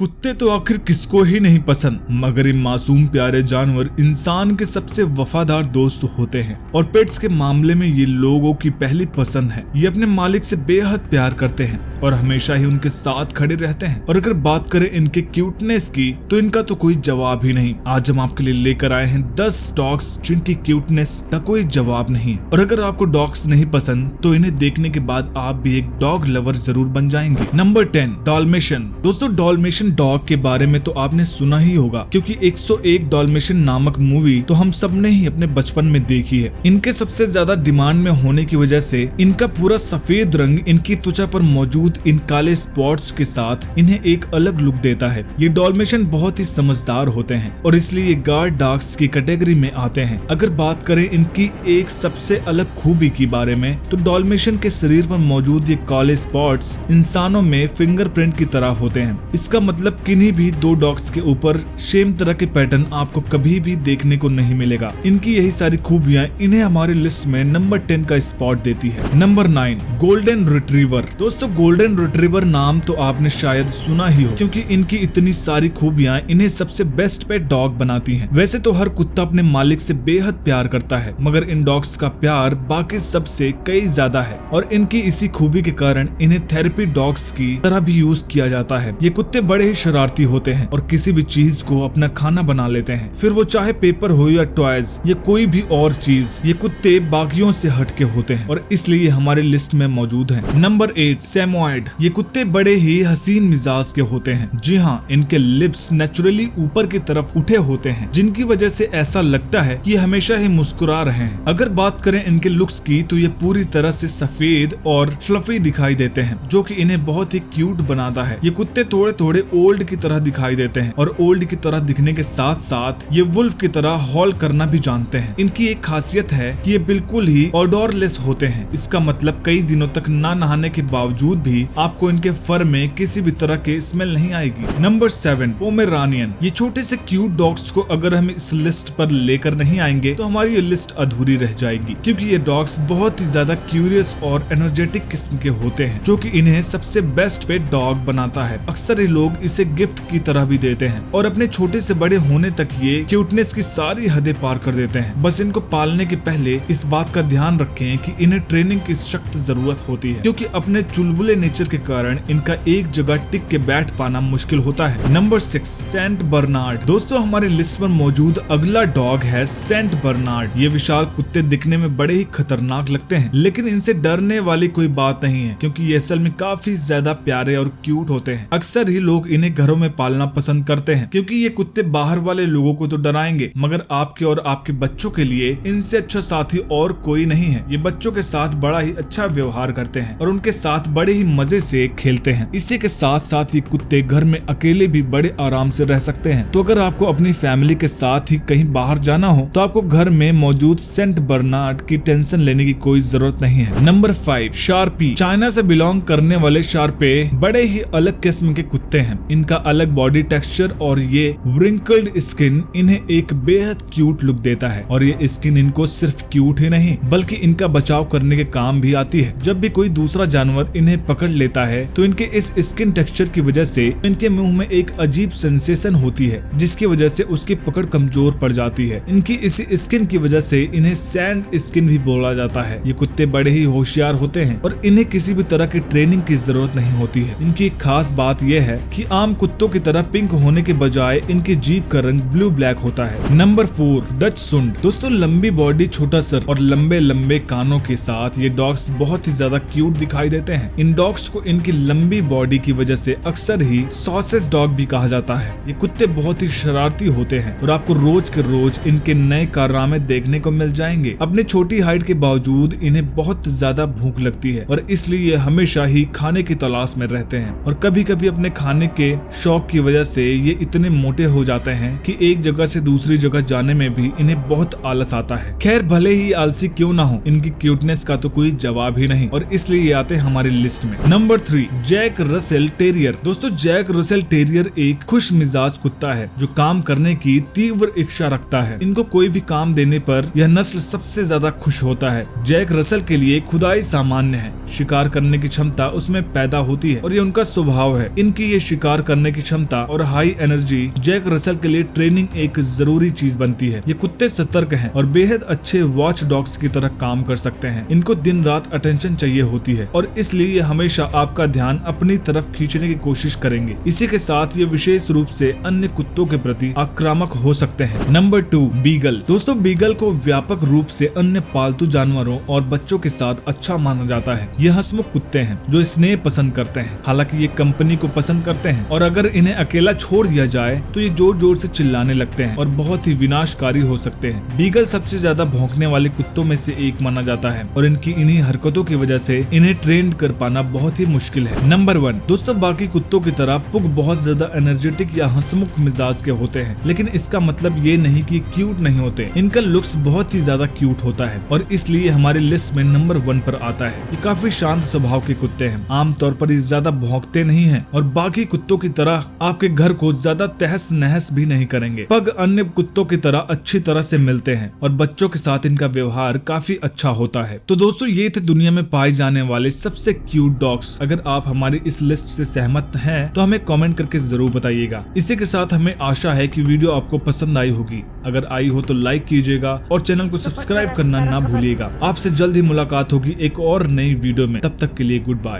कुत्ते तो आखिर किसको ही नहीं पसंद, मगर ये मासूम प्यारे जानवर इंसान के सबसे वफादार दोस्त होते हैं और पेट्स के मामले में ये लोगों की पहली पसंद है। ये अपने मालिक से बेहद प्यार करते हैं और हमेशा ही उनके साथ खड़े रहते हैं। और अगर बात करें इनके क्यूटनेस की तो इनका तो कोई जवाब ही नहीं। आज हम आपके लिए लेकर आए हैं 10 डॉग्स जिनकी क्यूटनेस का कोई जवाब नहीं। और अगर आपको डॉग्स नहीं पसंद तो इन्हें देखने के बाद आप भी एक डॉग लवर जरूर बन जाएंगे। नंबर 10 डॉल्मेशन। दोस्तों डॉल्मेशन डॉग के बारे में तो आपने सुना ही होगा, क्योंकि 101 डॉल्मेशन नामक मूवी तो हम सबने ही अपने बचपन में देखी है। इनके सबसे ज्यादा डिमांड में होने की वजह से इनका पूरा सफेद रंग इनकी त्वचा पर मौजूद इन काले स्पॉट्स के साथ इन्हें एक अलग लुक देता है। ये डॉल्मेशन बहुत ही समझदार होते हैं और इसलिए ये गार्ड डॉग्स की कैटेगरी में आते हैं। अगर बात करें इनकी एक सबसे अलग खूबी के बारे में तो डॉल्मेशन के शरीर पर मौजूद ये काले स्पॉट्स इंसानों में फिंगरप्रिंट की तरह होते हैं। इसका मतलब किन्हीं भी 2 डॉग्स के ऊपर सेम तरह के पैटर्न आपको कभी भी देखने को नहीं मिलेगा। इनकी यही सारी खूबियां इन्हें हमारी लिस्ट में नंबर 10 का स्पॉट देती है। Number 9 golden retriever. दोस्तों गोल्डन रिट्रीवर नाम तो आपने शायद सुना ही हो, क्योंकि इनकी इतनी सारी खूबियां इन्हें सबसे बेस्ट पेट डॉग बनाती हैं। वैसे तो हर कुत्ता अपने मालिक से बेहद प्यार करता है, मगर इन डॉग्स का प्यार बाकी सबसे कई ज्यादा है और इनकी इसी खूबी के कारण इन्हें थेरेपी डॉग्स की तरह भी यूज किया जाता है। ये कुत्ते बड़े ही शरारती होते हैं और किसी भी चीज को अपना खाना बना लेते हैं, फिर वो चाहे पेपर हो या टॉयज या कोई भी और चीज। ये कुत्ते बाकियों से हटके होते हैं और इसलिए हमारे लिस्ट में मौजूद हैं। नंबर 8 सैमोयड। ये कुत्ते बड़े ही हसीन मिजाज के होते हैं। जी हाँ, इनके लिप्स नेचुरली ऊपर की तरफ उठे होते हैं, जिनकी वजह से ऐसा लगता है कि ये हमेशा ही मुस्कुरा रहे हैं। अगर बात करें इनके लुक्स की तो ये पूरी तरह से सफेद और फ्लफी दिखाई देते हैं, जो कि इन्हें बहुत ही क्यूट बनाता है। ये कुत्ते थोड़े थोड़े ओल्ड की तरह दिखाई देते हैं और ओल्ड की तरह दिखने के साथ साथ ये वुल्फ की तरह हॉल करना भी जानते हैं। इनकी एक खासियत है कि ये बिल्कुल ही ऑडोरलेस होते हैं। इसका मतलब कई दिनों तक ना नहाने के बावजूद भी आपको इनके फर में किसी भी तरह के स्मेल नहीं आएगी। Number 7 Pomeranian. ये छोटे से क्यूट डॉग्स को अगर हम इस लिस्ट पर लेकर नहीं आएंगे तो हमारी ये लिस्ट अधूरी रह जाएगी, क्योंकि ये डॉग्स बहुत ही ज्यादा क्यूरियस और एनर्जेटिक किस्म के होते हैं, जो कि इन्हें सबसे बेस्ट पेट डॉग बनाता है। अक्सर ये लोग इसे गिफ्ट की तरह भी देते हैं और अपने छोटे से बड़े होने तक ये क्यूटनेस की सारी हदें पार कर देते हैं। बस इनको पालने के पहले इस बात का ध्यान रखें कि इन्हें ट्रेनिंग की सख्त जरूरत होती है, क्योंकि अपने चुलबुले नेचर के कारण इनका एक जगह टिक के बैठ पाना मुश्किल होता है। Number 6 Saint Bernard. दोस्तों हमारी लिस्ट पर मौजूद अगला डॉग है सेंट बर्नार्ड। ये विशाल कुत्ते दिखने में बड़े ही खतरनाक लगते हैं, लेकिन इनसे डरने वाली कोई बात नहीं है, क्योंकि ये असल में काफी ज्यादा प्यारे और क्यूट होते हैं। अक्सर ही लोग इन्हें घरों में पालना पसंद करते हैं, क्योंकि ये कुत्ते बाहर वाले लोगों को तो डराएंगे, मगर आपके और आपके बच्चों के लिए इनसे अच्छा साथी और कोई नहीं है। ये बच्चों के साथ बड़ा ही अच्छा व्यवहार करते हैं और उनके साथ बड़े ही मजे से खेलते हैं। इसी के साथ साथ ये कुत्ते घर में अकेले भी बड़े आराम से रह सकते हैं। तो अगर आपको अपनी फैमिली के साथ ही कहीं बाहर जाना हो तो आपको घर में मौजूद सेंट बर्नार्ड की टेंशन लेने की कोई जरूरत नहीं है। Number 5 sharpy. चाइना से बिलोंग करने वाले शार्पे बड़े ही अलग किस्म के कुत्ते हैं। इनका अलग बॉडी टेक्सचर और ये व्रिंकल्ड स्किन इन्हें एक बेहद क्यूट लुक देता है और ये स्किन इनको सिर्फ क्यूट ही नहीं बल्कि इनका बचाव करने के काम भी आती है। जब भी कोई दूसरा जानवर इन्हें पकड़ लेता है तो इनके इस स्किन टेक्सचर की वजह से इनके मुंह में एक अजीब सेंसेशन होती है, जिसकी वजह से उसकी पकड़ कमजोर पड़ जाती है। इनकी इसी स्किन की वजह से इन्हें सैंड स्किन भी बोला जाता है। ये कुत्ते बड़े ही होशियार होते हैं और इन्हें किसी भी तरह की ट्रेनिंग की जरूरत नहीं होती है। इनकी एक खास बात यह है कि आम कुत्तों की तरह पिंक होने के बजाय इनकी जीभ का रंग ब्लू ब्लैक होता है। नंबर 4 डच सुंड। दोस्तों लंबी बॉडी, छोटा सर और लंबे लंबे कानों के साथ ये डॉग्स बहुत ही ज्यादा क्यूट दिखाई देते हैं। इन डॉग्स को इनकी लंबी बॉडी की वजह से अक्सर ही सॉसेज डॉग भी कहा जाता है। ये कुत्ते बहुत ही शरारती होते हैं और आपको रोज के रोज इनके नए कारनामे देखने को मिल जाएंगे। अपने छोटी हाइट के बावजूद इन्हें बहुत ज्यादा भूख लगती है और इसलिए ये हमेशा ही खाने की तलाश में रहते हैं और कभी कभी अपने खाने के शौक की वजह से ये इतने मोटे हो जाते हैं कि एक जगह से दूसरी जगह जाने में भी इन्हें बहुत आलस आता है। खैर भले ही आलसी क्यों ना हो, इनकी क्यूटनेस का तो कोई जवाब ही नहीं और इसलिए ये आते हैं हमारी लिस्ट में। Number 3 Jack Russell terrier. दोस्तों जैक रसेल टेरियर एक खुश मिजाज कुत्ता है जो काम करने की तीव्र इच्छा रखता है। इनको कोई भी काम देने पर यह नस्ल सबसे ज्यादा खुश होता है। जैक रसेल के लिए खुदाई सामान्य है। शिकार करने की क्षमता उसमें पैदा होती है और ये उनका स्वभाव है। इनकी ये शिकार शिकार करने की क्षमता और हाई एनर्जी, जैक रसल के लिए ट्रेनिंग एक जरूरी चीज बनती है। ये कुत्ते सतर्क हैं और बेहद अच्छे वॉच डॉग्स की तरह काम कर सकते हैं। इनको दिन रात अटेंशन चाहिए होती है और इसलिए ये हमेशा आपका ध्यान अपनी तरफ खींचने की कोशिश करेंगे। इसी के साथ ये विशेष रूप से अन्य कुत्तों के प्रति आक्रामक हो सकते हैं। Number 2, beagle. दोस्तों, बीगल को व्यापक रूप से अन्य पालतू जानवरों और बच्चों के साथ अच्छा माना जाता है। ये हंसमुख कुत्ते हैं जो स्नेह पसंद करते हैं। हालांकि ये कंपनी को पसंद करते हैं और अगर इन्हें अकेला छोड़ दिया जाए तो ये जोर जोर से चिल्लाने लगते हैं और बहुत ही विनाशकारी हो सकते हैं। बीगल सबसे ज्यादा भौंकने वाले कुत्तों में से एक माना जाता है और इनकी इन्हीं हरकतों की वजह से इन्हें ट्रेन कर पाना बहुत ही मुश्किल है। नंबर 1, दोस्तों, बाकी कुत्तों की तरह पुग बहुत ज्यादा एनर्जेटिक या हंसमुख मिजाज के होते हैं, लेकिन इसका मतलब ये नहीं कि क्यूट नहीं होते। इनका लुक्स बहुत ही ज्यादा क्यूट होता है और इसलिए हमारी लिस्ट में नंबर 1 पर आता है। ये काफी शांत स्वभाव के कुत्ते हैं। आमतौर पर ये ज्यादा भौंकते नहीं हैं और बाकी कुत्तों की तरह आपके घर को ज्यादा तहस नहस भी नहीं करेंगे। पग अन्य कुत्तों की तरह अच्छी तरह से मिलते हैं और बच्चों के साथ इनका व्यवहार काफी अच्छा होता है। तो दोस्तों, ये थे दुनिया में पाए जाने वाले सबसे क्यूट डॉग्स। अगर आप हमारी इस लिस्ट से सहमत हैं तो हमें कमेंट करके जरूर बताइएगा। इसी के साथ हमें आशा है कि वीडियो आपको पसंद आई होगी। अगर आई हो तो लाइक कीजिएगा और चैनल को सब्सक्राइब करना ना भूलिएगा। आपसे जल्द ही मुलाकात होगी एक और नई वीडियो में। तब तक के लिए गुड बाय।